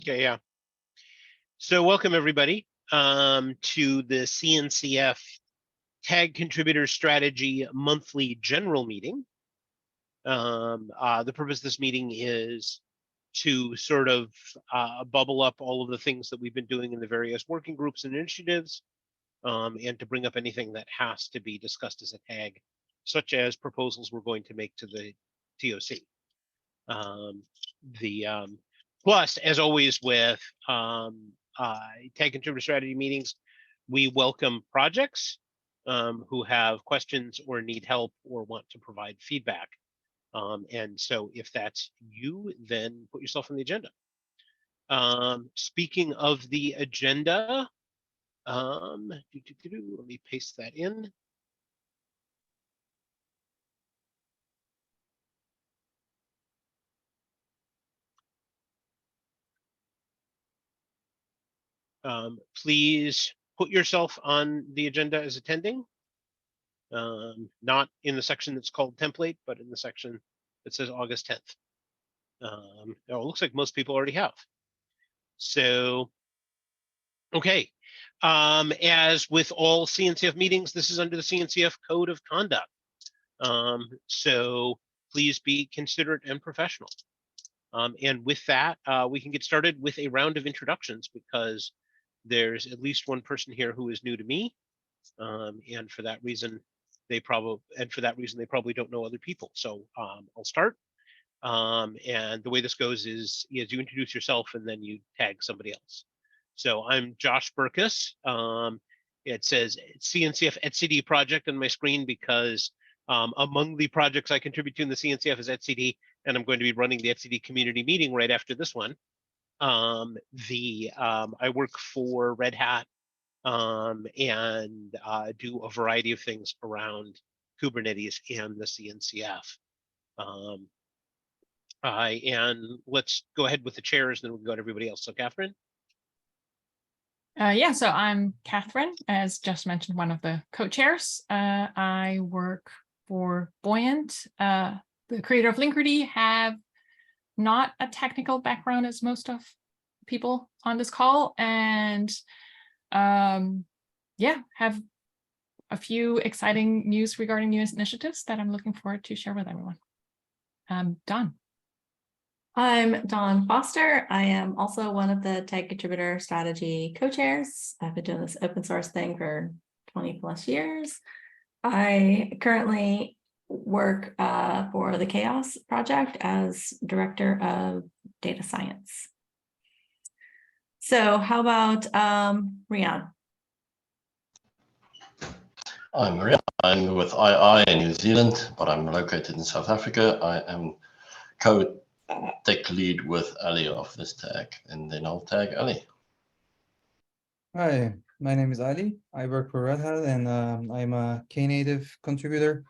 Okay, yeah. So welcome everybody to the CNCF Tag Contributor Strategy Monthly General Meeting. The purpose of this meeting is to sort of bubble up all of the things that we've been doing in the various working groups and initiatives, and to bring up anything that has to be discussed as a tag, such as proposals we're going to make to the TOC. Plus, as always with Tag Contributor Strategy meetings, we welcome projects who have questions or need help or want to provide feedback. And so if that's you, then put yourself on the agenda. Speaking of the agenda, let me paste that in. Please put yourself on the agenda as attending. Not in the section that's called template, but in the section that says August 10th. It looks like most people already have. So, okay. As with all CNCF meetings, this is under the CNCF Code of Conduct. So please be considerate and professional. And with that, we can get started with a round of introductions because there's at least one person here who is new to me. And for that reason, they probably don't know other people. So I'll start. And the way this goes is you introduce yourself and then you tag somebody else. So I'm Josh Burkus. It says CNCF ETCD project on my screen because among the projects I contribute to in the CNCF is ETCD, and I'm going to be running the ETCD community meeting right after this one. I work for Red Hat and do a variety of things around Kubernetes and the CNCF. And let's go ahead with the chairs, and then we'll go to everybody else. So Catherine? Yeah, so I'm Catherine, as just mentioned, one of the co-chairs. I work for Buoyant, the creator of Linkerd, have not a technical background as most of people on this call, and yeah, have a few exciting news regarding new initiatives that I'm looking forward to share with everyone. Dawn. I'm Dawn Foster. I am also one of the Tag Contributor Strategy co-chairs. I've been doing this open source thing for 20 plus years. I currently work for the CHAOSS project as Director of Data Science. So how about Rian? I'm Rian. I'm with II in New Zealand, but I'm located in South Africa. I am co-tech lead with Ali of this tag, and then I'll tag Ali. Hi, my name is Ali. I work for Red Hat, and I'm a Knative contributor.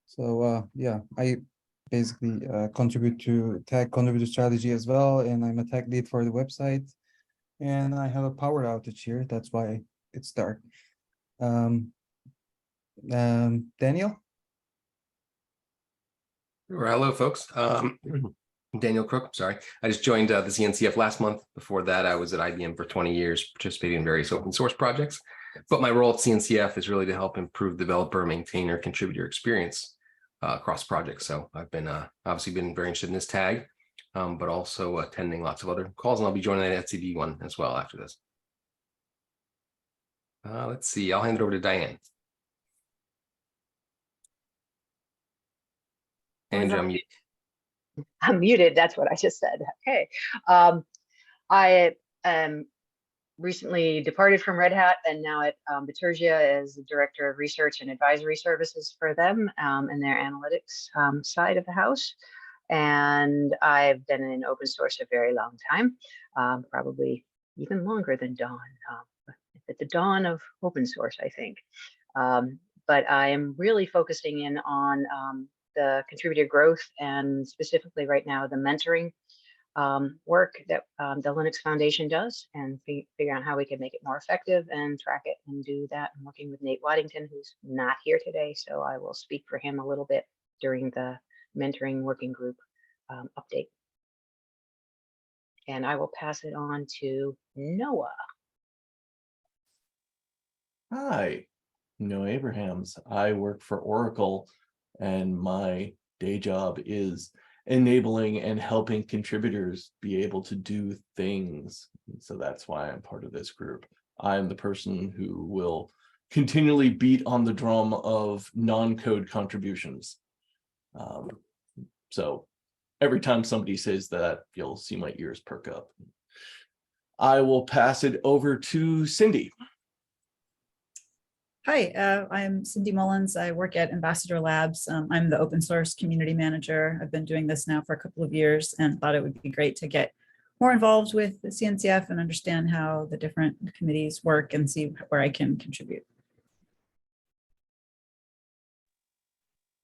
So yeah, I basically contribute to Tag Contributor Strategy as well, and I'm a tag lead for the website. And I have a power outage here. That's why it's dark. Daniel? Hello, folks. Daniel Crook, sorry. I just joined the CNCF last month. Before that, I was at IBM for 20 years, participating in various open source projects. But my role at CNCF is really to help improve developer, maintainer, contributor experience across projects. So I've been obviously been very interested in this tag, but also attending lots of other calls, and I'll be joining that ETCD one as well after this. Let's see, I'll hand it over to Diane. And I'm muted. That's what I just said. Okay. I am recently departed from Red Hat and now at Bitergia as the Director of Research and Advisory Services for them in their analytics side of the house. And I've been in open source a very long time, probably even longer than Dawn, at the dawn of open source, I think. But I am really focusing in on the contributor growth and specifically right now the mentoring work that the Linux Foundation does, and figure out how we can make it more effective and track it and do that. I'm working with Nate Waddington, who's not here today, so I will speak for him a little bit during the mentoring working group update. And I will pass it on to Noah. Hi, Noah Abrahams. I work for Oracle, and my day job is enabling and helping contributors be able to do things. So that's why I'm part of this group. I'm the person who will continually beat on the drum of non-code contributions. So every time somebody says that, you'll see my ears perk up. I will pass it over to Cindy. Hi, I'm Cindy Mullins. I work at Ambassador Labs. I'm the open source community manager. I've been doing this now for a couple of years and thought it would be great to get more involved with the CNCF and understand how the different committees work and see where I can contribute.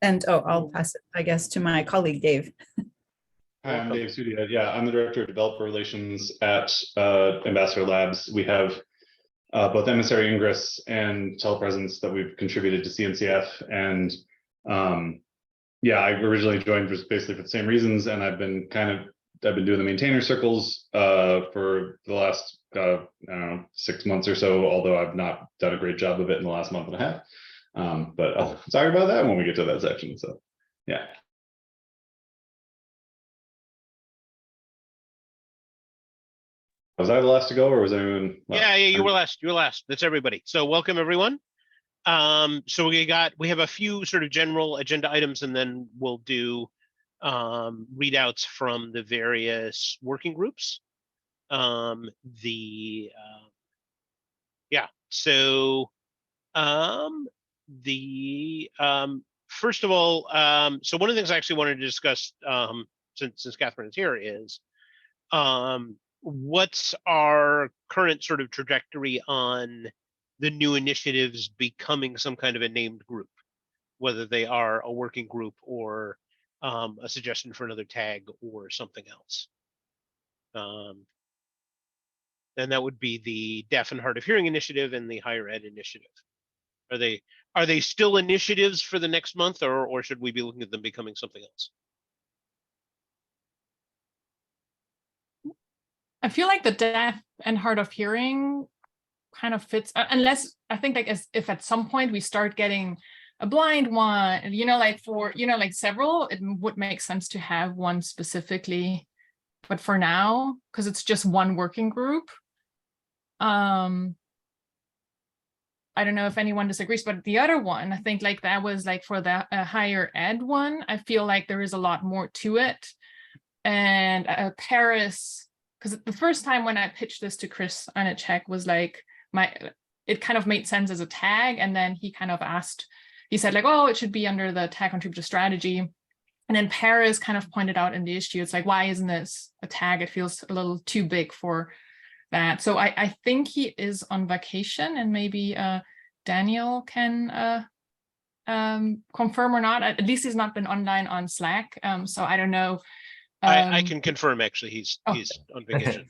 And I'll pass it, I guess, to my colleague, Dave. Hi, I'm Dave Sudia. Yeah, I'm the Director of Developer Relations at Ambassador Labs. We have both emissary ingress and telepresence that we've contributed to CNCF. And yeah, I originally joined just basically for the same reasons, and I've been doing the maintainer circles for the last I don't know, 6 months or so, although I've not done a great job of it in the last month and a half. But I'll talk about that when we get to that section. So yeah. Was I the last to go, or was anyone? Yeah, you were last. You were last. That's everybody. So welcome everyone. So we have a few sort of general agenda items, and then we'll do readouts from the various working groups. First of all, so one of the things I actually wanted to discuss since Catherine is here is what's our current sort of trajectory on the new initiatives becoming some kind of a named group, whether they are a working group or a suggestion for another tag or something else. And that would be the Deaf and Hard of Hearing initiative and the Higher Ed initiative. Are they still initiatives for the next month, or should we be looking at them becoming something else? I feel like the deaf and hard of hearing kind of fits, unless I think like if at some point we start getting a blind one, like for, like several, it would make sense to have one specifically. But for now, because it's just one working group, I don't know if anyone disagrees, but the other one, I think like that was like for the higher ed one, I feel like there is a lot more to it. And Paris, because the first time when I pitched this to Chris Anacek was like, it kind of made sense as a tag. And then he kind of he said like, oh, it should be under the tag contributor strategy. And then Paris kind of pointed out in the issue, it's like, why isn't this a tag? It feels a little too big for that. So I think he is on vacation, and maybe Daniel can confirm or not. At least he's not been online on Slack. So I don't know. I can confirm, actually, he's on vacation.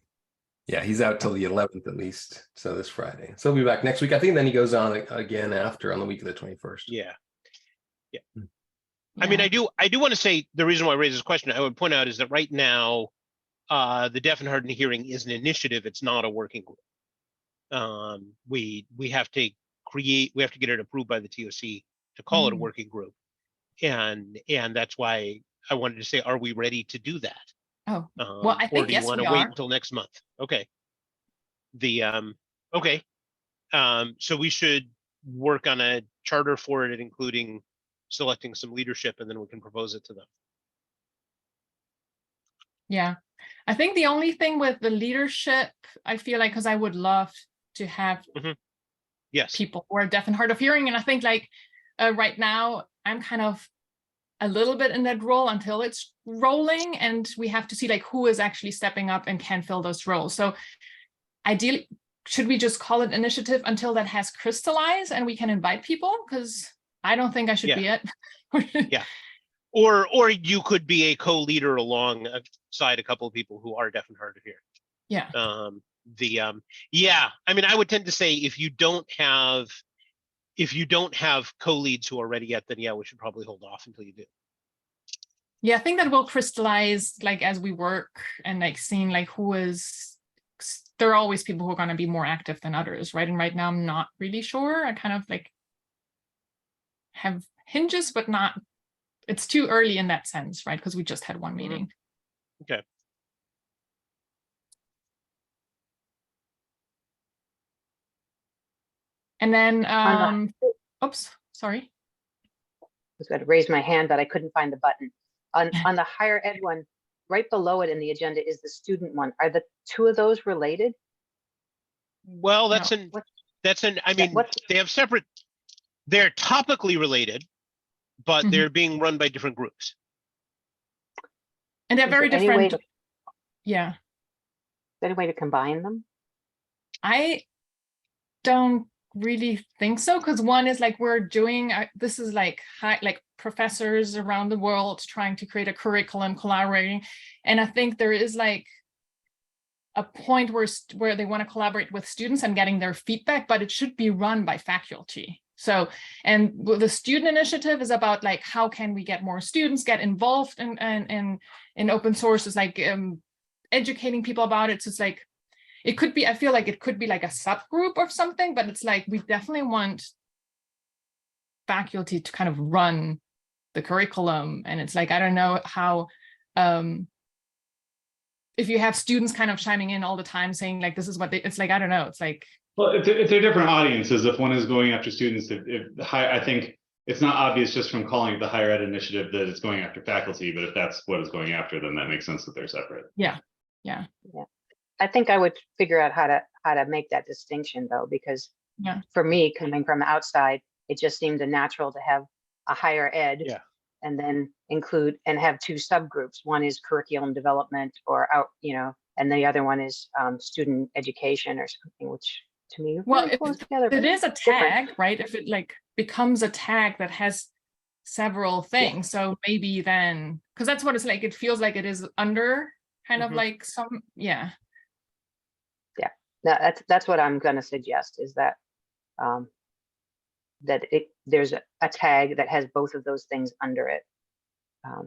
Yeah, he's out till the 11th at least. So this Friday. So he'll be back next week. I think then he goes on again on the week of the 21st. Yeah. I mean, I do want to say the reason why I raised this question, I would point out, is that right now, the Deaf and Hard of Hearing is an initiative. It's not a working group. We have to get it approved by the TOC to call it a working group. And that's why I wanted to say, are we ready to do that? Oh, well, I think or do you want to wait until next month? Okay. Okay. So we should work on a charter for it, including selecting some leadership, and then we can propose it to them. Yeah, I think the only thing with the leadership, I feel like, because I would love to have people who are deaf and hard of hearing, and I think like right now I'm kind of a little bit in that role until it's rolling, and we have to see like who is actually stepping up and can fill those roles. So ideally, should we just call it initiative until that has crystallized and we can invite people? Because I don't think I should be it. Yeah. Or you could be a co-leader alongside a couple of people who are deaf and hard of hearing. Yeah. Yeah. I mean, I would tend to say if you don't have co-leads who are ready yet, then yeah, we should probably hold off until you do. Yeah, I think that will crystallize like as we work and like seeing like who is, there are always people who are going to be more active than others, right? And right now I'm not really sure. I kind of like have hinges, but not, it's too early in that sense, right? Because we just had one meeting. Okay. And then, On oops, sorry. I was going to raise my hand, but I couldn't find the button. On the higher ed one, right below it in the agenda is the student one. Are the two of those related? Well, that's No. an, What- I mean, what's- they have separate, they're topically related, but Mhm. they're being run by different groups. And they're Is very there any way different. to- Yeah. Is there any way to combine them? I don't really think so, because one is like we're doing this is like like professors around the world trying to create a curriculum, collaborating, and I think there is like a point where they want to collaborate with students and getting their feedback, but it should be run by faculty. So, and the student initiative is about like how can we get more students get involved in open source, is like educating people about it. So it's like it could be, I feel like it could be like a subgroup of something, but it's like we definitely want faculty to kind of run the curriculum. And it's like, I don't know how, if you have students kind of chiming in all the time saying like, this is what they, it's like, I don't know, it's like. Well, if they're different audiences, if one is going after students, I think it's not obvious just from calling it the higher ed initiative that it's going after faculty, but if that's what it's going after, then that makes sense that they're separate. Yeah. I think I would figure out how to make that distinction though, because Yeah. for me, coming from the outside, it just seemed a natural to have a higher ed. Yeah. And then include and have two subgroups. One is curriculum development or out, and the other one is student education or something, which to me Well, really if close together. it but is a different. tag, right? If it like becomes a tag that has several things, so maybe then, because that's what it's like, it feels like it is under kind of Mhm. like some, yeah. That's what I'm going to suggest is that there's a tag that has both of those things under it,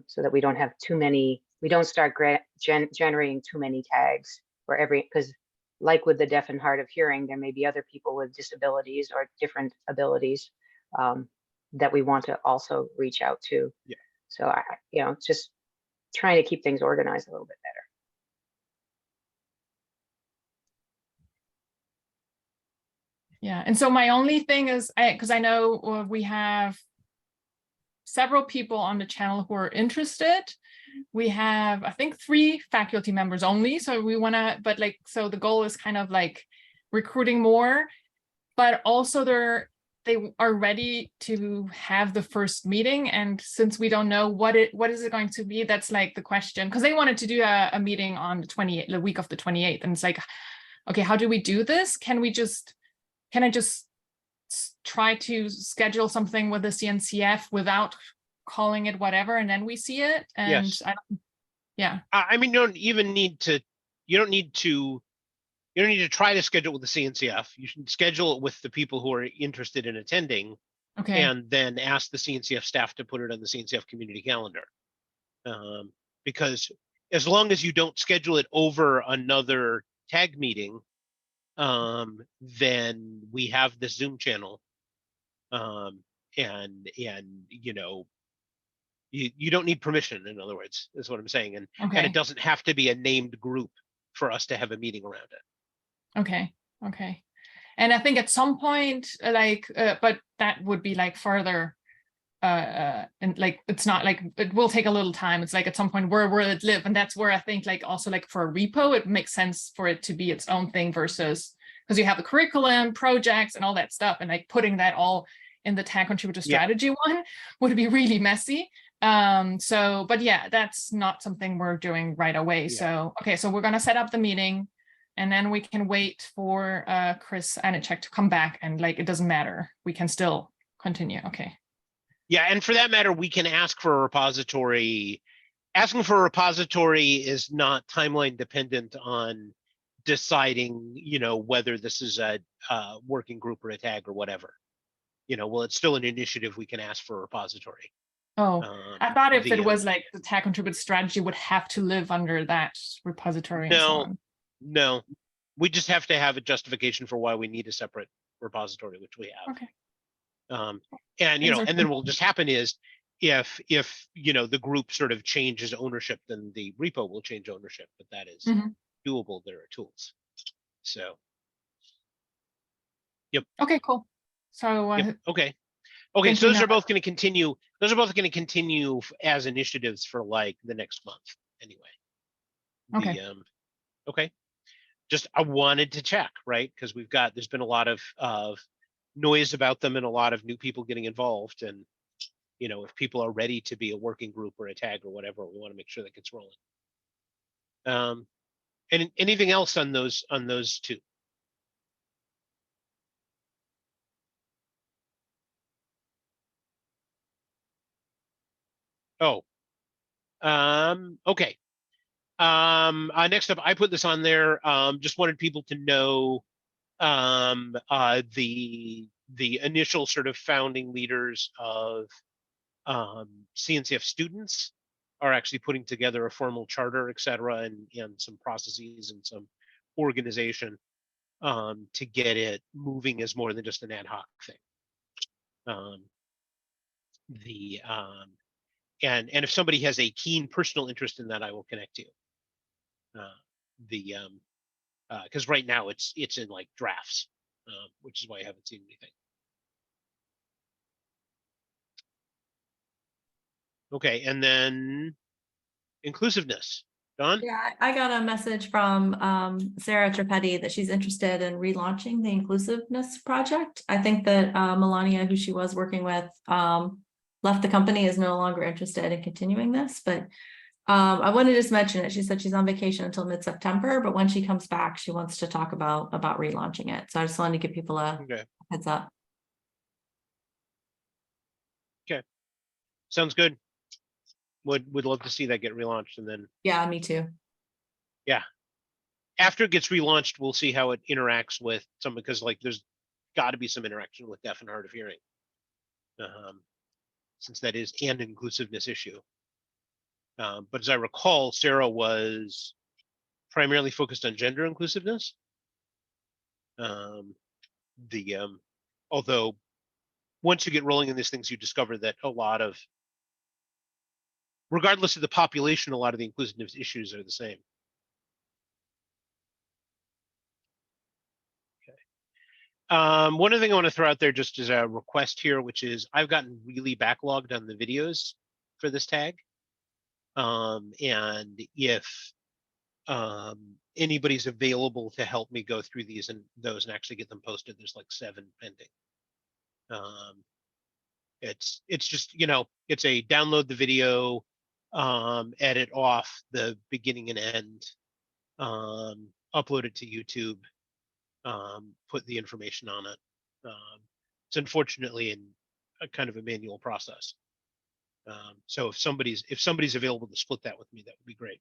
so that we don't have too many. We don't start generating too many tags for because like with the deaf and hard of hearing, there may be other people with disabilities or different abilities that we want to also reach out to. Yeah. So I just trying to keep things organized a little bit better. Yeah, and so my only thing is, because I know we have several people on the channel who are interested. We have, I think, 3 faculty members only. So we want to, but like, so the goal is kind of like recruiting more, but also they are ready to have the first meeting. And since we don't know what is it going to be, that's like the question, because they wanted to do a meeting on the week of the 28th. And it's like, okay, how do we do this? Can I just try to schedule something with the CNCF without calling it whatever, and then we see it? And Yes. I mean, you don't even need to, you don't need to try to schedule with the CNCF. You should schedule it with the people who are interested in attending, okay. and then ask the CNCF staff to put it on the CNCF community calendar. Because as long as you don't schedule it over another tag meeting, then we have this Zoom channel, and you don't need permission, in other words, is what I'm saying, and it doesn't have to be a named group for us to have a meeting around it. Okay. And I think at some point, but that would be like further, and like it's not like it will take a little time. It's like at some point where will it live, and that's where I think like also like for a repo it makes sense for it to be its own thing, versus because you have the curriculum projects and all that stuff, and like putting that all in the tag contributor strategy one would be really messy. So but yeah, that's not something we're doing right away. So okay, so we're gonna set up the meeting, and then we can wait for Chris Anichek to come back, and like it doesn't matter, we can still continue. Okay. Yeah, and for that matter, we can ask for a repository. Asking for a repository is not timeline dependent on deciding, whether this is a working group or a tag or whatever. Well, it's still an initiative. We can ask for a repository. Oh, I thought if it the, was like the tag contributed strategy would have to live under that repository and so No. on. No, we just have to have a justification for why we need a separate repository, which we have. Okay. And Things are and then what will simple. just happen is if the group sort of changes ownership, then the repo will change ownership, but that is Mhm. doable. There are tools. So, Okay, cool. So yep, okay. Okay, so thinking those are of- both going to continue. Those are both going to continue as initiatives for like the next month anyway. Okay. Okay. Just I wanted to check, right? Because there's been a lot of noise about them and a lot of new people getting involved. And if people are ready to be a working group or a tag or whatever, we want to make sure that gets rolling. And anything else on those two? Oh, okay. Next up, I put this on there. Just wanted people to know the initial sort of founding leaders of CNCF students are actually putting together a formal charter, et cetera, and some processes and some organization to get it moving as more than just an ad hoc thing. And if somebody has a keen personal interest in that, I will connect you. Because right now it's in like drafts, which is why I haven't seen anything. Okay, and then inclusiveness. Don? Yeah, I got a message from Sarah Trippetti that she's interested in relaunching the inclusiveness project. I think that Melania, who she was working with, left the company, is no longer interested in continuing this, but I want to just mention it. She said she's on vacation until mid-September, but when she comes back, she wants to talk about relaunching it. So I just wanted to give people a Okay. heads up. Okay. Sounds good. Would love to see that get relaunched, and then Yeah, me too. after it gets relaunched, we'll see how it interacts with some, because like there's got to be some interaction with deaf and hard of hearing, since that is an inclusiveness issue. But as I recall, Sarah was primarily focused on gender inclusiveness. Although once you get rolling in these things, you discover that a lot of, regardless of the population, a lot of the inclusiveness issues are the same. Okay. One other thing I want to throw out there just as a request here, which is I've gotten really backlogged on the videos for this tag. And if anybody's available to help me go through these and those and actually get them posted, there's like 7 pending. It's just, it's a download the video, edit off the beginning and end, upload it to YouTube, put the information on it. It's unfortunately in a kind of a manual process. So if somebody's available to split that with me, that would be great.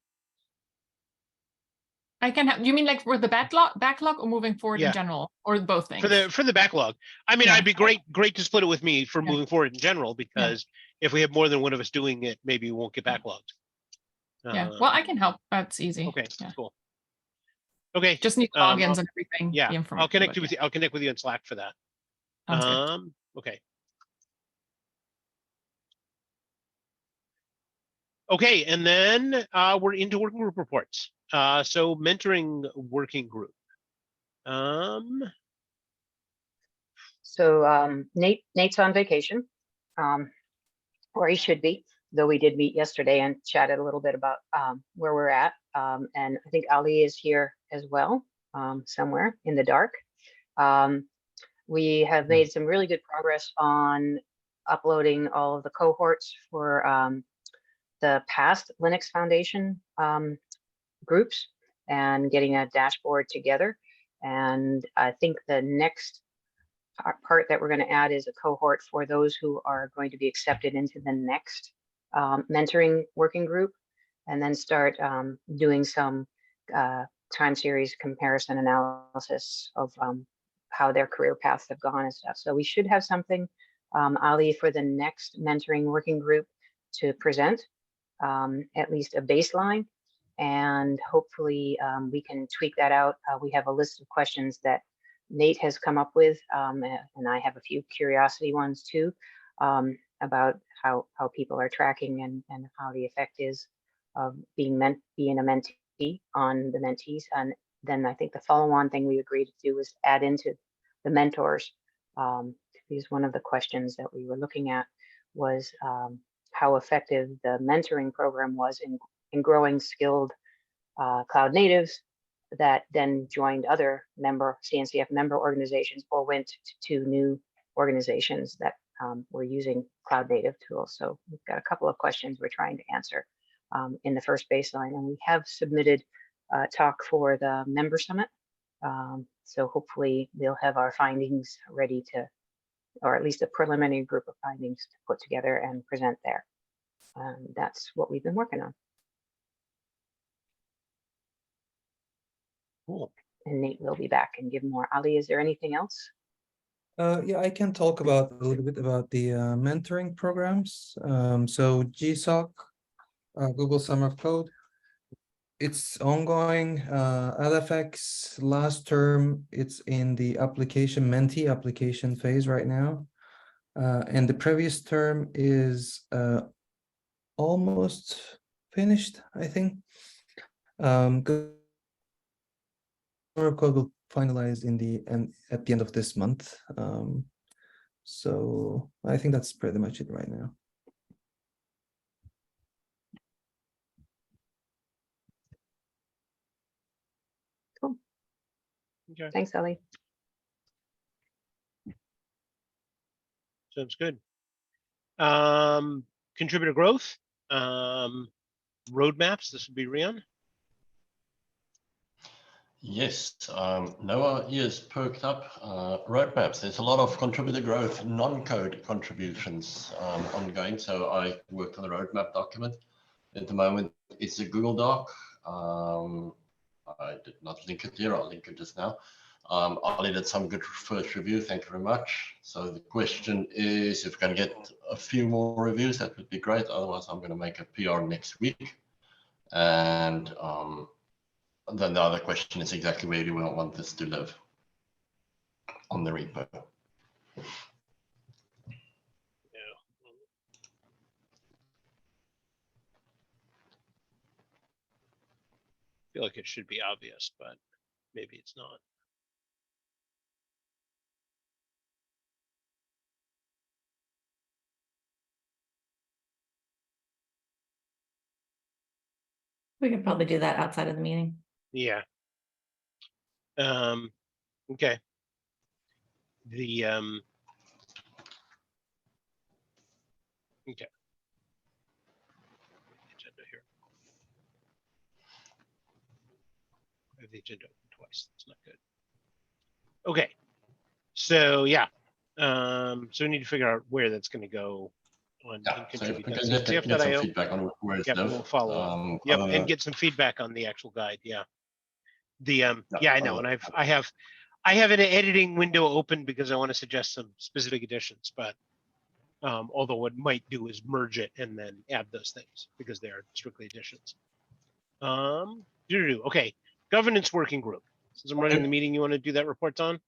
I can have, you mean like for the backlog or moving forward Yeah. in general, or both things? For the backlog. I mean, Yeah. I'd be great to split it with me for Yeah. moving forward in general, because if we have more than one of us doing it, maybe we won't get backlogged. Yeah, well, I can help. That's easy. Okay, Yeah. cool. Okay. Just need logins and everything. Yeah, the I'll information, connect but you with you. I'll connect with you on Slack for that. Sounds good. Okay. Okay, and then we're into working group reports. So mentoring working group. So Nate's on vacation, or he should be, though we did meet yesterday and chatted a little bit about where we're at. And I think Ali is here as well, somewhere in the dark. We have made some really good progress on uploading all of the cohorts for the past Linux Foundation groups and getting a dashboard together. And I think the next part that we're going to add is a cohort for those who are going to be accepted into the next mentoring working group, and then start doing some time series comparison analysis of how their career paths have gone and stuff. So we should have something, Ali, for the next mentoring working group to present, at least a baseline. And hopefully we can tweak that out. We have a list of questions that Nate has come up with, and I have a few curiosity ones too, about how people are tracking and how the effect is of being a mentee on the mentees. And then I think the follow-on thing we agreed to do was add into the mentors, because one of the questions that we were looking at was how effective the mentoring program was in growing skilled cloud natives that then joined other CNCF member organizations or went to new organizations that were using cloud native tools. So we've got a couple of questions we're trying to answer in the first baseline, and we have submitted a talk for the member summit. So hopefully they'll have our findings ready to, or at least a preliminary group of findings to put together and present there. That's what we've been working on. Cool. And Nate will be back and give more. Ali, is there anything else? Yeah, I can talk about a little bit about the mentoring programs. So GSOC, Google Summer of Code, it's ongoing. LFX last term, it's in the mentee application phase right now. And the previous term is almost finished, I think. Summer of Code will finalize at the end of this month. So I think that's pretty much it right now. Cool. Okay. Thanks, Ali. Sounds good. Contributor growth, roadmaps. This would be Rian. Yes, Noah ears perked up. Roadmaps, there's a lot of contributor growth, non-code contributions ongoing. So I worked on the roadmap document. At the moment, it's a Google Doc. I did not link it here, I'll link it just now. Ali did some good first review, thank you very much. So the question is, if we can get a few more reviews, that would be great. Otherwise, I'm going to make a PR next week. And then the other question is exactly where do we want this to live on the repo? I feel like it should be obvious, but maybe it's not. We could probably do that outside of the meeting. Yeah. Okay. The okay. Agenda here. I have the agenda open twice. That's not good. Okay. So yeah. So we need to figure out where that's going to go on Yeah, so if we can contribute. get some feedback on where it's Yep, live. we'll follow up. Yep, and get some feedback on the actual guide. Yeah. The yeah, I know, and I have an editing window open because I want to suggest some specific additions, but although what might do is merge it and then add those things because they are strictly additions. Okay, governance working group. Since I'm running the meeting, you want to do that report on?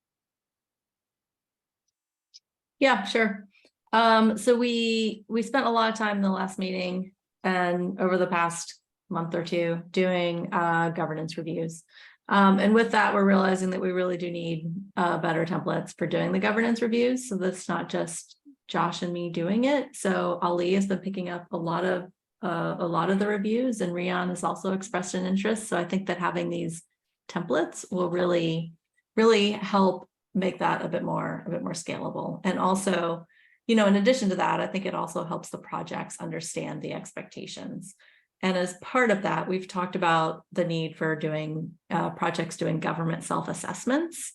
Yeah, sure. So we spent a lot of time in the last meeting and over the past month or two doing governance reviews. And with that, we're realizing that we really do need better templates for doing the governance reviews. So that's not just Josh and me doing it. So Ali has been picking up a lot of the reviews, and Rian has also expressed an interest. So I think that having these templates will really help make that a bit more scalable. And also, you know, in addition to that, I think it also helps the projects understand the expectations. And as part of that, we've talked about the need for doing projects doing government self-assessments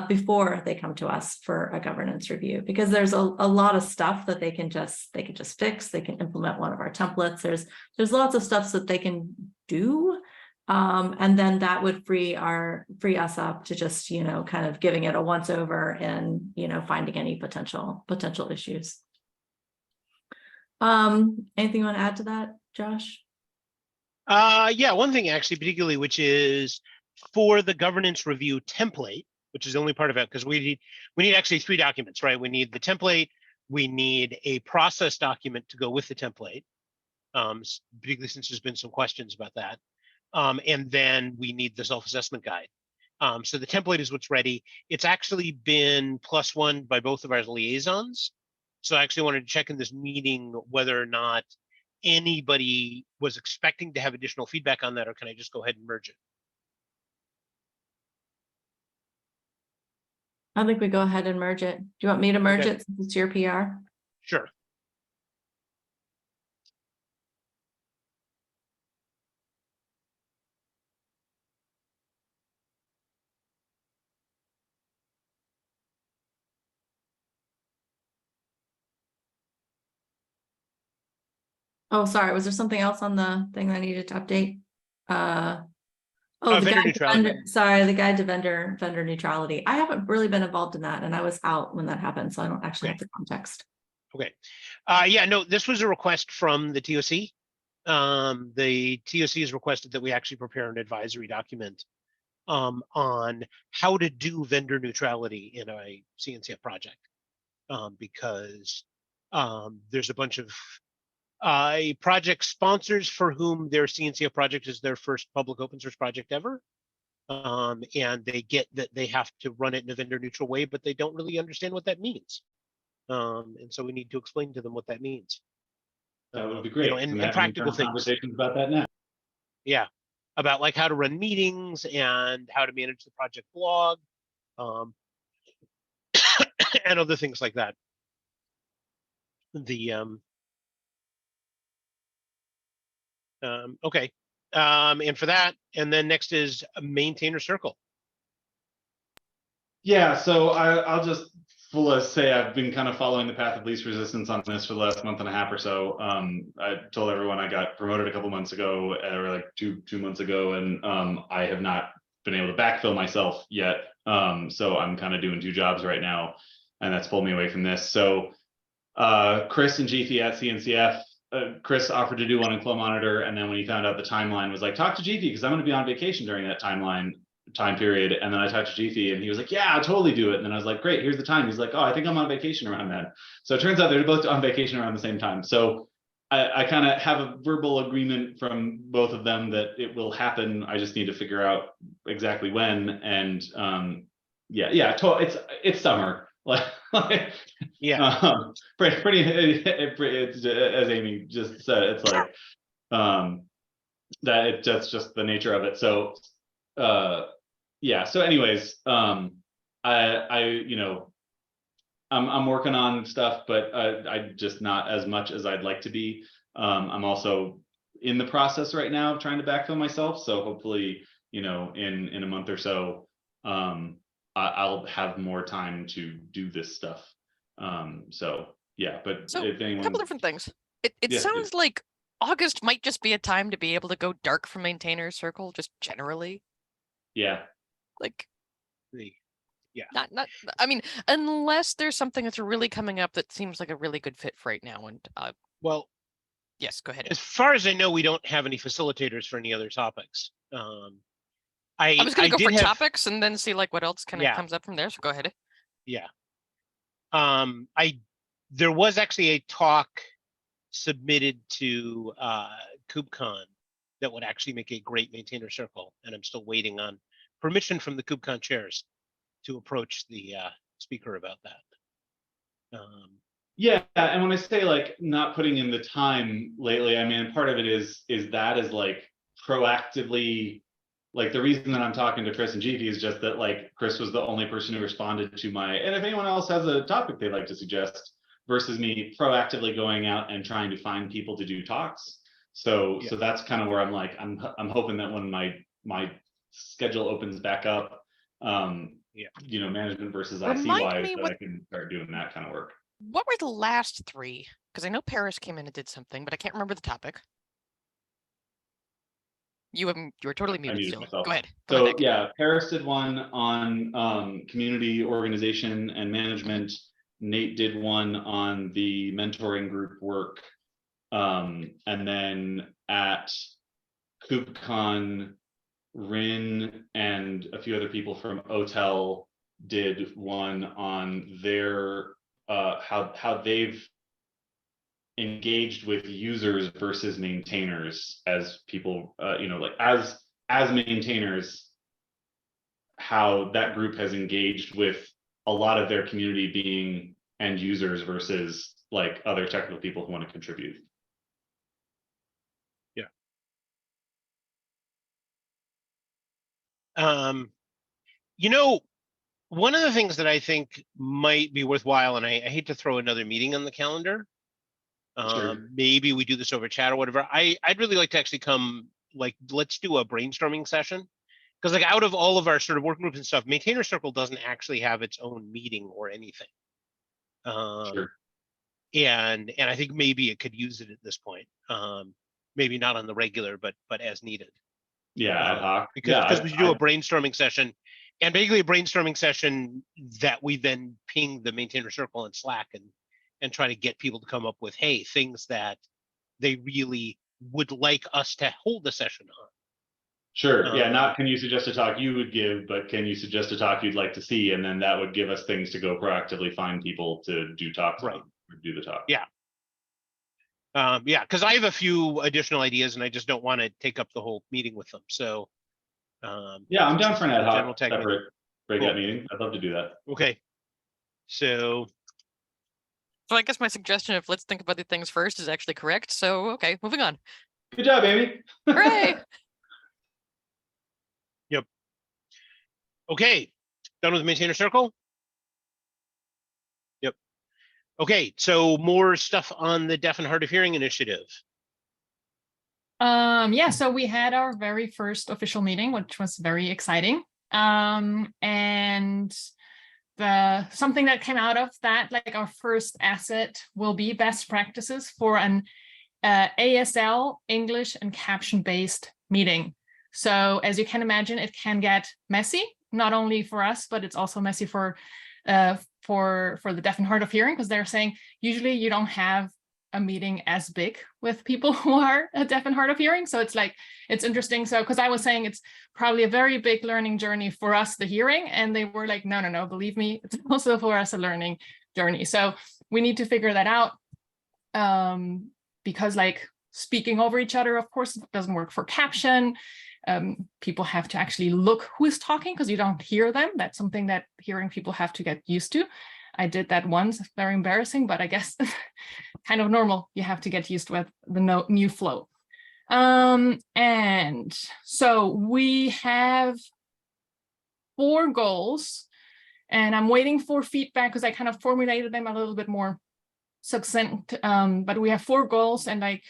before they come to us for a governance review, because there's a lot of stuff that they can just fix. They can implement one of our templates. There's lots of stuff that they can do. And then that would free us up to just, you know, kind of giving it a once over and, you know, finding any potential issues. Anything you want to add to that, Josh? Yeah, one thing actually particularly, which is for the governance review template, which is the only part of it, because we need actually 3 documents, right? We need the template, we need a process document to go with the template, particularly since there's been some questions about that. And then we need the self-assessment guide. So the template is what's ready. It's actually been +1 by both of our liaisons. So I actually wanted to check in this meeting whether or not anybody was expecting to have additional feedback on that, or can I just go ahead and merge it? I think we go ahead and merge it. Do you want me to merge Okay. it since it's your PR? Sure. Oh, sorry. Was there something else on the thing that I needed to update? Oh, the Vendor guide to neutrality. vendor, sorry, the guide to vendor neutrality. I haven't really been involved in that, and I was out when that happened, so I don't actually Okay. have the context. Okay. Yeah, no, this was a request from the TOC. The TOC has requested that we actually prepare an advisory document on how to do vendor neutrality in a CNCF project. Because there's a bunch of project sponsors for whom their CNCF project is their first public open source project ever. And they get that they have to run it in a vendor neutral way, but they don't really understand what that means. And so we need to explain to them what that means. That would be You great. know, and practical things. Conversations about that now. Yeah, about like how to run meetings and how to manage the project blog, and other things like that. The okay, and for that, and then next is a maintainer circle. Yeah, so I'll just say I've been kind of following the path of least resistance on this for the last month and a half or so. I told everyone I got promoted a couple months ago, or like two months ago, and I have not been able to backfill myself yet. So I'm kind of doing 2 jobs right now, and that's pulled me away from this. So Chris and Jeefe at CNCF, Chris offered to do one in Flow Monitor, and then when he found out the timeline, was like, talk to Jeefe because I'm going to be on vacation during that time period. And then I talked to Jeefe and he was like, yeah, I'll totally do it. And then I was like, great, here's the time. He's like, oh, I think I'm on vacation around then. So it turns out they're both on vacation around the same time. So I kind of have a verbal agreement from both of them that it will happen. I just need to figure out exactly when. And it's summer. Yeah. Pretty it's, as Amy just said, it's like that's just the nature of it. So yeah, so anyways, I'm working on stuff, but I just not as much as I'd like to be. I'm also in the process right now of trying to backfill myself, so hopefully in a month or so I'll have more time to do this stuff. So yeah, but So if anyone, a couple different things. It Yeah, sounds like August might just be a time to be able to go dark for Maintainer Circle, just generally. yeah, Like, Yeah. not I mean, unless there's something that's really coming up that seems like a really good fit for right now. And Well, yes, go ahead. as far as I know, we don't have any facilitators for any other topics. I was gonna go did for have, topics and then see like what else kind of Yeah. comes up from there. So go ahead. Yeah. There was actually a talk submitted to KubeCon that would actually make a great maintainer circle, and I'm still waiting on permission from the KubeCon chairs to approach the speaker about that. yeah. And when I say like not putting in the time lately, I mean part of it is like proactively. Like the reason that I'm talking to Chris and Jeefe is just that like Chris was the only person who responded to my, and if anyone else has a topic they'd like to suggest, versus me proactively going out and trying to find people to do talks. So that's kind of where I'm like, I'm hoping that when my schedule opens back up, management versus IC wise, that I can start doing that kind of work. What were the last 3? Because I know Paris came in and did something, but I can't remember the topic. You were totally muted still. Myself. Go ahead. So yeah, Paris did one on community organization and management. Nate did one on the mentoring group work. And then at KubeCon, Rin and a few other people from OTEL did one on their how they've engaged with users versus maintainers as people, you know, like as maintainers, how that group has engaged with a lot of their community being end users versus like other technical people who want to contribute. You know, one of the things that I think might be worthwhile, and I hate to throw another meeting on the calendar. Sure. Maybe we do this over chat or whatever. I'd really like to actually come, like, let's do a brainstorming session. Because like out of all of our sort of work groups and stuff, Maintainer Circle doesn't actually have its own meeting or anything. Sure. And I think maybe it could use it at this point. Maybe not on the regular, but as needed. Yeah, ad hoc. Because we do a brainstorming session, and basically a brainstorming session that we then ping the Maintainer Circle in Slack and try to get people to come up with, hey, things that they really would like us to hold a session on. Sure. Yeah. Not can you suggest a talk you would give, but can you suggest a talk you'd like to see? And then that would give us things to go proactively find people to do talks on, or do the talk. Yeah. Yeah, because I have a few additional ideas and I just don't want to take up the whole meeting with them. So yeah, I'm down for an ad hoc general tag separate breakout Cool. meeting. I'd love to do that. Okay. So I guess my suggestion of let's think about the things first is actually correct. So, okay, moving on. Good job, Amy. Hooray! Yep. Okay, done with the Maintainer Circle? Yep. Okay, so more stuff on the Deaf and Hard of Hearing initiative. Yeah, so we had our very first official meeting, which was very exciting. And something that came out of that, like our first asset, will be best practices for an ASL English and caption-based meeting. So as you can imagine, it can get messy, not only for us, but it's also messy for the deaf and hard of hearing, because they're saying usually you don't have a meeting as big with people who are deaf and hard of hearing. So it's like, it's interesting. So, because I was saying it's probably a very big learning journey for us, the hearing, and they were like, no, believe me, it's also for us a learning journey. So we need to figure that out, because like speaking over each other, of course, it doesn't work for caption. People have to actually look who is talking because you don't hear them. That's something that hearing people have to get used to. I did that once, very embarrassing, but I guess kind of normal. You have to get used with the new flow. And so we have 4 goals, and I'm waiting for feedback because I kind of formulated them a little bit more succinct. But we have 4 goals, and like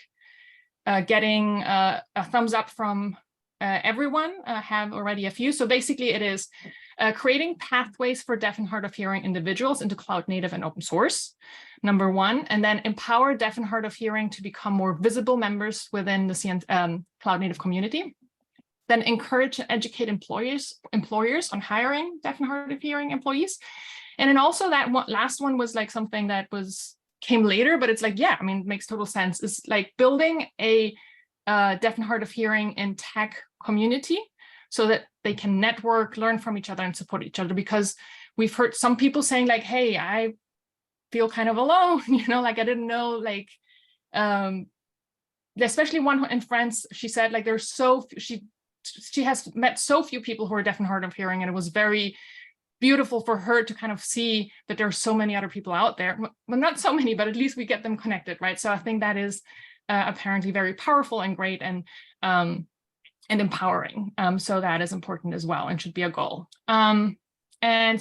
getting a thumbs up from everyone. Have already a few. So basically it is creating pathways for deaf and hard of hearing individuals into cloud native and open source, number 1, and then empower deaf and hard of hearing to become more visible members within the cloud native community. Then encourage and educate employers on hiring deaf and hard of hearing employees. And then also that last one was like something that came later, but it's like, yeah, I mean, it makes total sense. It's like building a deaf and hard of hearing in tech community so that they can network, learn from each other and support each other, because we've heard some people saying like, hey, I feel kind of alone, like I didn't know, like, especially one in France, she said like there's she has met so few people who are deaf and hard of hearing, and it was very beautiful for her to kind of see that there are so many other people out there. Well, not so many, but at least we get them connected, right? So I think that is apparently very powerful and great and empowering. So that is important as well and should be a goal. And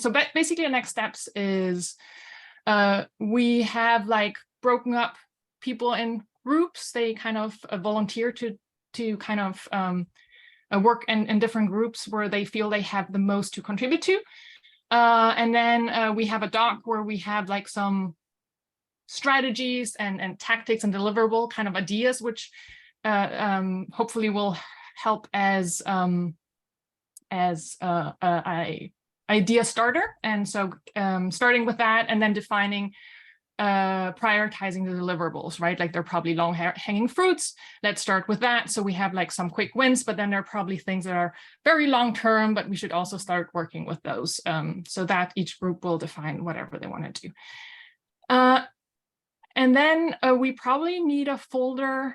so basically the next steps is we have like broken up people in groups. They kind of volunteer to kind of work in different groups where they feel they have the most to contribute to. And then we have a doc where we have like some strategies and tactics and deliverable kind of ideas, which hopefully will help as a idea starter. And so starting with that and then defining prioritizing the deliverables, right? Like they're probably long hanging fruits. Let's start with that. So we have like some quick wins, but then there are probably things that are very long term, but we should also start working with those, so that each group will define whatever they want to do. And then we probably need a folder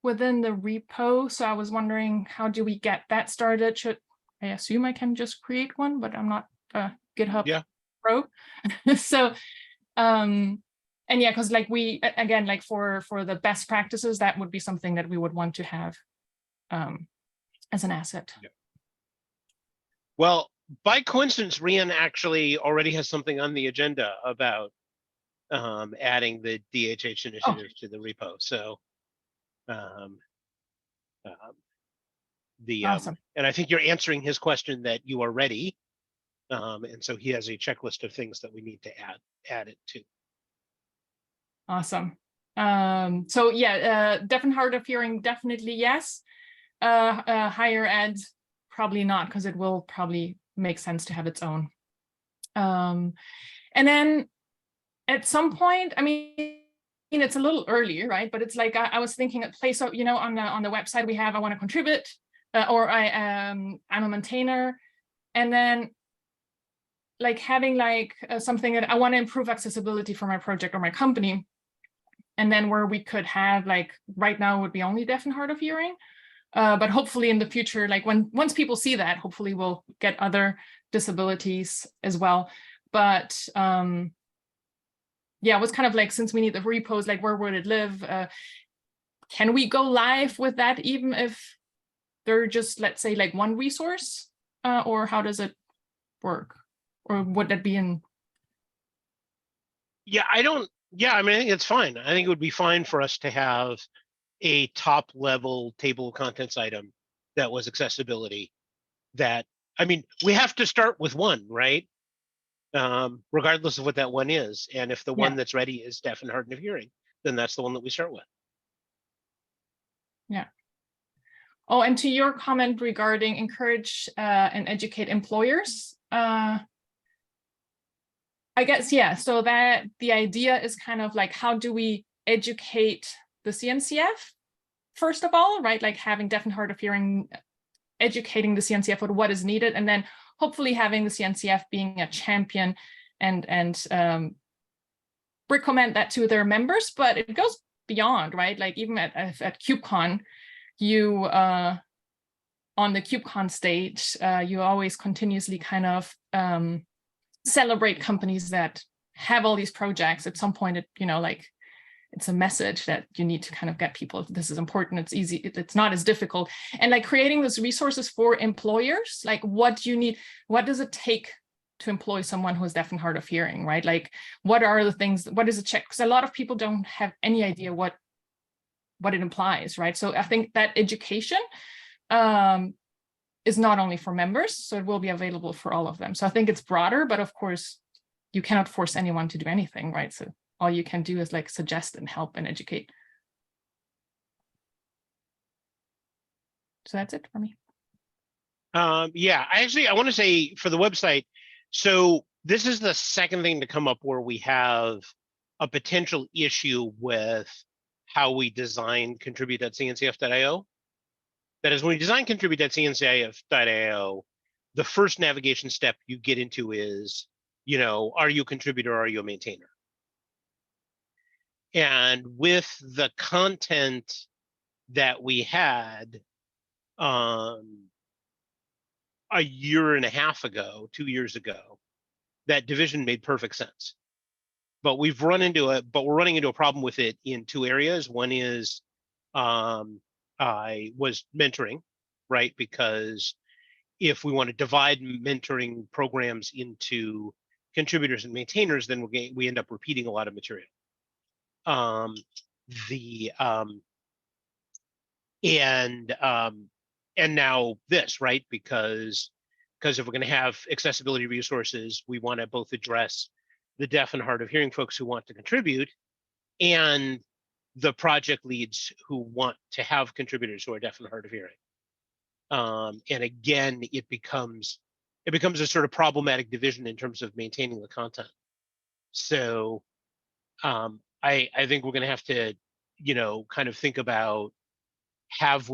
within the repo. So I was wondering, how do we get that started? I assume I can just create one, but I'm not GitHub Pro. So and yeah, because like we, again, like for the best practices, that would be something that we would want to have as an asset. Yeah. Well, by coincidence, Rian actually already has something on the agenda about adding the DHH initiative to the repo. So Awesome. and I think you're answering his question that you are ready. And so he has a checklist of things that we need to add it to. Awesome. So yeah, deaf and hard of hearing, definitely yes. Higher ed, probably not, because it will probably make sense to have its own. And then at some point, I mean, it's a little early, right? But it's like I was thinking at place of, on the website we have, I want to contribute, or I'm a maintainer, and then like having like something that I want to improve accessibility for my project or my company. And then where we could have like right now would be only deaf and hard of hearing. But hopefully in the future, like once people see that, hopefully we'll get other disabilities as well. But yeah, it was kind of like, since we need the repos, like where would it live? Can we go live with that even if they're just, let's say, like one resource? Or how does it work? Or would that be in? Yeah, I mean, I think it's fine. I think it would be fine for us to have a top level table of contents item that was accessibility. That, I mean, we have to start with one, right? Regardless of what that one is. And if the one that's ready is deaf and hard of hearing, then that's the one that we start with. Yeah. Oh, and to your comment regarding encourage and educate employers, I guess, yeah, so that the idea is kind of like, how do we educate the CNCF, first of all, right? Like having deaf and hard of hearing, educating the CNCF with what is needed, and then hopefully having the CNCF being a champion and recommend that to their members. But it goes beyond, right? Like even at KubeCon, you on the KubeCon stage, you always continuously kind of celebrate companies that have all these projects. At some point, like it's a message that you need to kind of get people, this is important, it's easy, it's not as difficult. And like creating those resources for employers, like what do you need, what does it take to employ someone who is deaf and hard of hearing, right? Like what are the things, what is a check? Because a lot of people don't have any idea what it implies, right? So I think that education is not only for members, so it will be available for all of them. So I think it's broader, but of course you cannot force anyone to do anything, right? So all you can do is like suggest and help and educate. So that's it for me. Yeah, I want to say for the website, so this is the second thing to come up where we have a potential issue with how we design contribute.cncf.io. That is, when you design contribute.cncf.io, the first navigation step you get into is, are you a contributor or are you a maintainer? And with the content that we had a year and a half ago, 2 years ago, that division made perfect sense. But we're running into a problem with it in two areas. One is I was mentoring, right? Because if we want to divide mentoring programs into contributors and maintainers, then we end up repeating a lot of material. And now this, right? Because if we're going to have accessibility resources, we want to both address the deaf and hard of hearing folks who want to contribute and the project leads who want to have contributors who are deaf and hard of hearing. And again, it becomes a sort of problematic division in terms of maintaining the content. So I think we're going to have to, kind of think about, has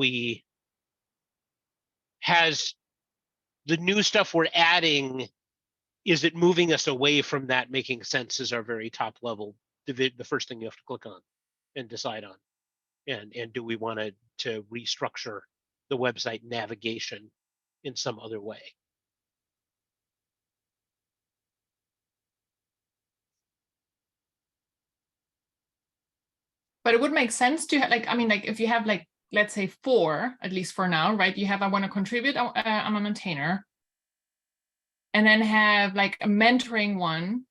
the new stuff we're adding, is it moving us away from that making sense as our very top level, the first thing you have to click on and decide on? And do we want to restructure the website navigation in some other way? But it would make sense to have, like, I mean, like if you have like, let's say 4, at least for now, right? You have, I want to contribute, I'm a maintainer. And then have like a mentoring one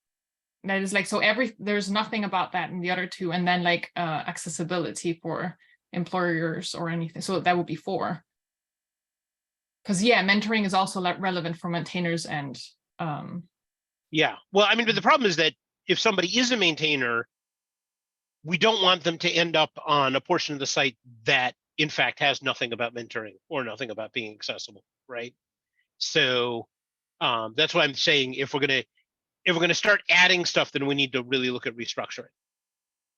that is like, so there's nothing about that in the other 2. And then like accessibility for employers or anything. So that would be 4. Because yeah, mentoring is also like relevant for maintainers and Yeah, well, I mean, but the problem is that if somebody is a maintainer, we don't want them to end up on a portion of the site that in fact has nothing about mentoring or nothing about being accessible, right? So that's why I'm saying if we're gonna start adding stuff, then we need to really look at restructuring.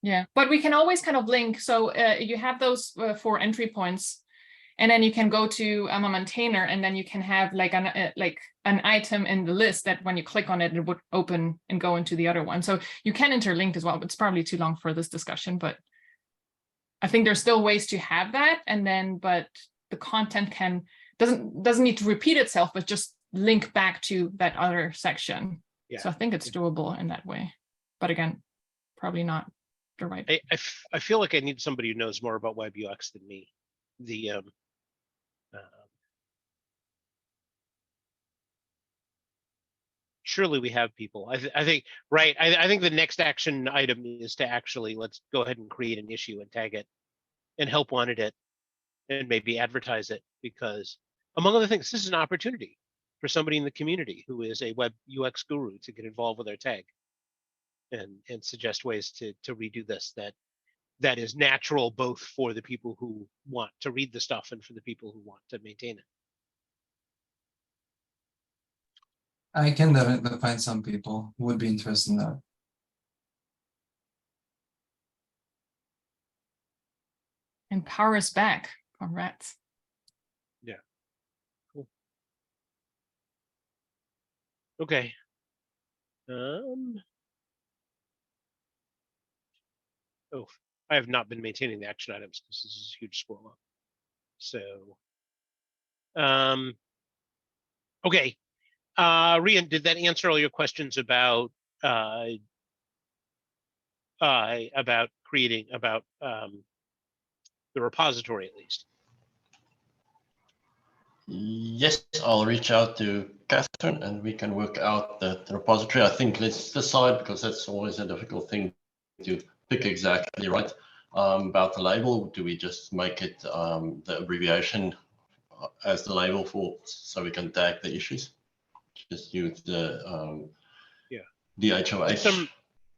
yeah, but we can always kind of link. So you have those 4 entry points, and then you can go to I'm a maintainer, and then you can have like an item in the list that when you click on it, it would open and go into the other one. So you can interlink as well, but it's probably too long for this discussion. But I think there's still ways to have that, and then but the content doesn't need to repeat itself, but just link back to that other section. Yeah. So I think it's doable in that way. But again, probably not the right. I feel like I need somebody who knows more about web UX than me. Surely we have people. I think right. I think the next action item is to actually let's go ahead and create an issue and tag it and help wanted it and maybe advertise it, because among other things, this is an opportunity for somebody in the community who is a web UX guru to get involved with our tag and suggest ways to redo this that is natural both for the people who want to read the stuff and for the people who want to maintain it. I can definitely find some people who would be interested in that. And power is back. Congrats. Yeah. Cool. Okay. Oh, I have not been maintaining the action items because this is a huge scroll up. So, okay. Rian, did that answer all your questions about creating the repository at least? Yes, I'll reach out to Catherine and we can work out the repository. I think let's decide, because that's always a difficult thing to pick exactly right. About the label, do we just make it the abbreviation as the label so we can tag the issues? Just use the DHOH as a label.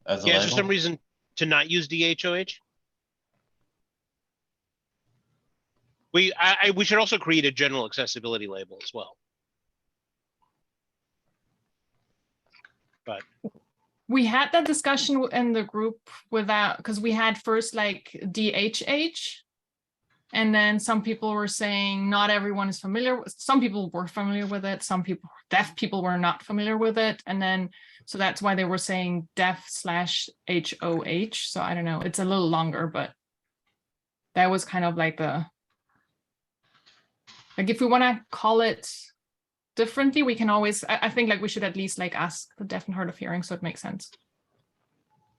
Is there some reason to not use DHOH? We should also create a general accessibility label as well. But we had that discussion in the group without, because we had first like DHH, and then some people were saying not everyone is familiar with, some people were familiar with it, some people, deaf people were not familiar with it, and then so that's why they were saying def/HOH. So I don't know, it's a little longer, but that was kind of like if we want to call it differently, we can always, I think like we should at least like ask the deaf and hard of hearing, so it makes sense.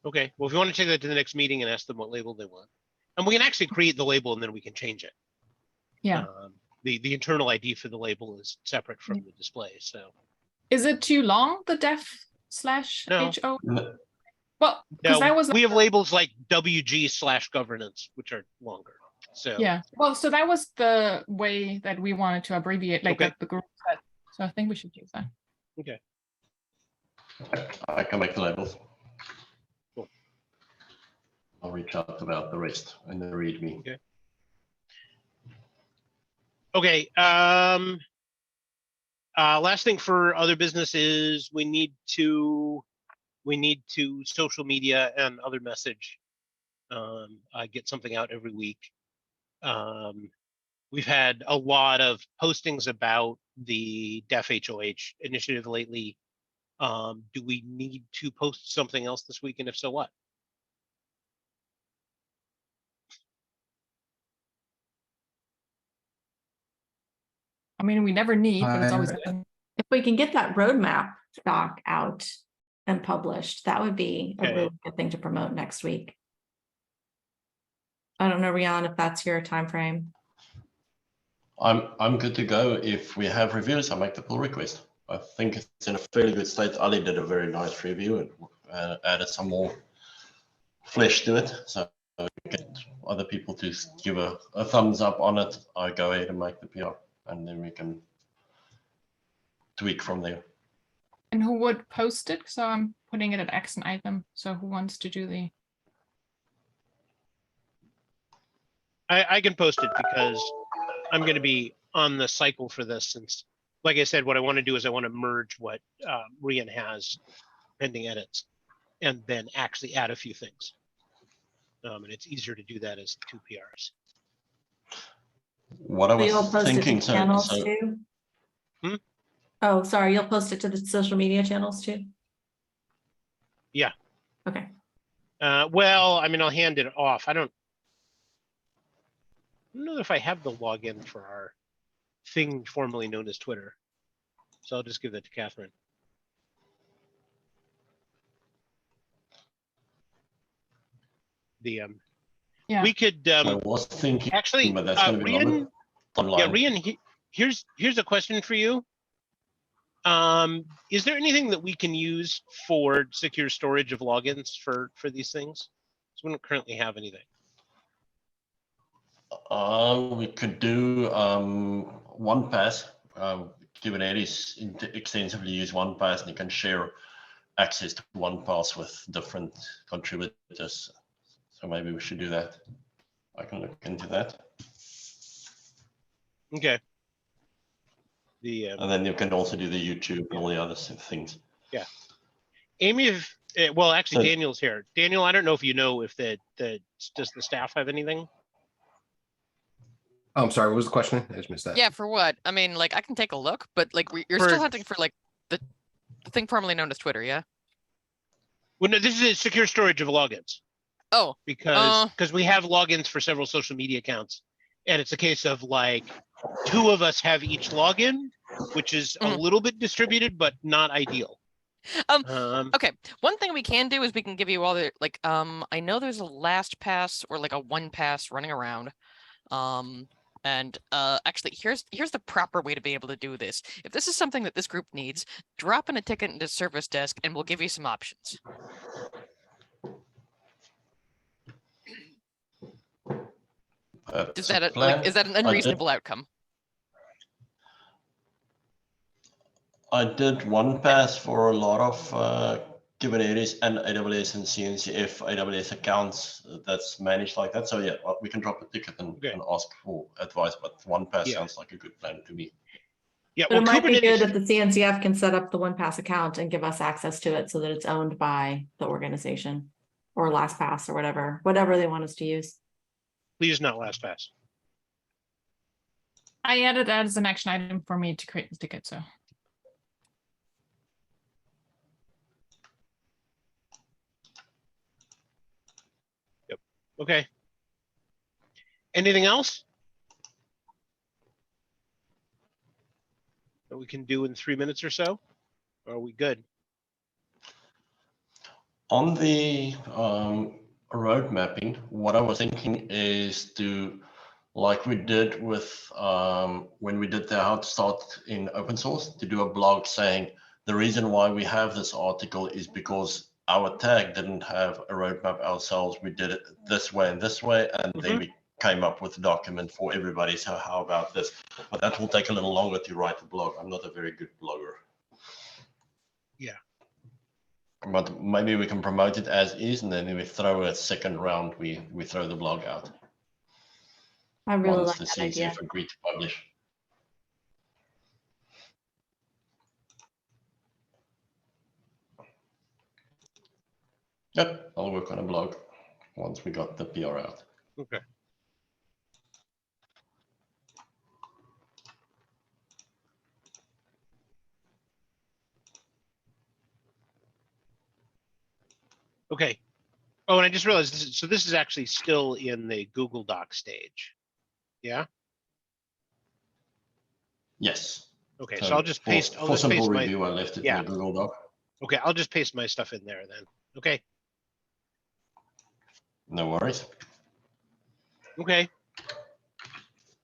okay, well, if you want to take that to the next meeting and ask them what label they want, and we can actually create the label and then we can change it. Yeah. The internal ID for the label is separate from the display. So is it too long, the def/HO? No. Well, because that was we have labels like WG/governance, which are longer. So yeah, well, so that was the way that we wanted to abbreviate, like Okay. the group said. So I think we should use that. Okay. I can make the labels. Cool. I'll reach out about the rest and the README. Okay. Okay. Last thing for other business is we need to we need to social media and other message, get something out every week. We've had a lot of postings about the Deaf HOH initiative lately. Do we need to post something else this week? And if so, what? I mean, we never need, but it's always I- good. If we can get that roadmap doc out and published, that would be a Okay. really good thing to promote next week. I don't know, Rian, if that's your time frame. I'm good to go. If we have reviews, I'll make the pull request. I think it's in a fairly good state. Ali did a very nice review and added some more flesh to it. So get other people to give a thumbs up on it. I go ahead and make the PR, and then we can tweak from there. And who would post it? So I'm putting it at action item. So who wants to do the? I can post it because I'm going to be on the cycle for this, since, like I said, what I want to do is I want to merge what Rian has pending edits and then actually add a few things. And it's easier to do that as 2 PRs. What I So you'll was post it thinking, to channels so too? Hmm? Oh, sorry, you'll post it to the social media channels too? Yeah. Okay. Well, I mean, I'll hand it off. I don't know if I have the login for our thing formerly known as Twitter. So I'll just give that to Catherine. The Yeah. we could I was thinking, actually but that's going to be Rian, longer online. yeah, Rian, here's a question for you. Is there anything that we can use for secure storage of logins for these things? So we don't currently have anything. We could do OnePass. Kubernetes extensively use OnePass, and you can share access to OnePass with different contributors. So maybe we should do that. I can look into that. Okay. And then you can also do the YouTube and all the other things. Yeah. Amy, if well, actually, So- Daniel's here. Daniel, I don't know if you know if does the staff have anything? Oh, I'm sorry, what was the question? I just missed that. Yeah, for what? I mean, like I can take a look, but like you're For- still hunting for like the thing formerly known as Twitter, yeah? Well, no, this is a secure storage of logins Oh, because we have logins for several social media accounts, and it's a case of like 2 of us have each login, which is a Mhm. little bit distributed, but not ideal. okay. One thing we can do is we can give you all the like I know there's a LastPass or like a OnePass running around. And actually here's the proper way to be able to do this. If this is something that this group needs, drop in a ticket into service desk and we'll give you some options. Is that is that an unreasonable outcome? I did OnePass for a lot of Kubernetes and AWS and CNCF AWS accounts that's managed like that. So yeah, well, we can drop a ticket and ask for advice, but OnePass sounds like a good plan to me. Yeah, But well, it might be good Kubernetes, if the CNCF can set up the OnePass account and give us access to it so that it's owned by the organization or LastPass or whatever they want us to use. please not LastPass. I added that as an action item for me to create the ticket. So Okay. Anything else that we can do in 3 minutes or so? Or are we good? On the road mapping, what I was thinking is to, like we did with when we did the how to start in open source, to do a blog saying the reason why we have this article is because our tag didn't have a roadmap ourselves. We did it this way and this way, and then we came up with a document for everybody. So how about this? But that will take a little longer to write the blog. I'm not a very good blogger. Yeah. But maybe we can promote it as is, and then we throw a second round, we throw the blog out. I really once like the that idea. CNCF agreed to publish. Yep, I'll work on a blog once we got the PR out. Okay. Okay. Oh, and I just realized this is actually still in the Google Doc stage. Yeah. Yes. Okay. So I'll just paste. I'll For just simple paste my. review, I left it Yeah. in the Google Doc. Okay. I'll just paste my stuff in there then. Okay. No worries. Okay.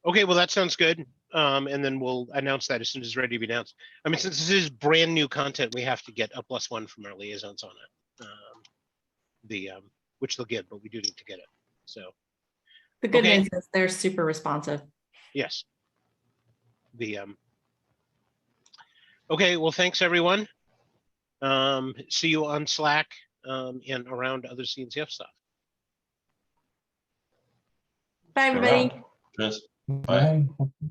Okay. Well, that sounds good. And then we'll announce that as soon as it's ready to be announced. I mean, since this is brand new content, we have to get a +1 from our liaisons on it. Which they'll get, but we do need to get it. So The good Okay. news is they're super responsive. yes. Okay, well, thanks everyone. See you on Slack and around other CNCF stuff. Bye, everybody. Cheers. Bye. Bye.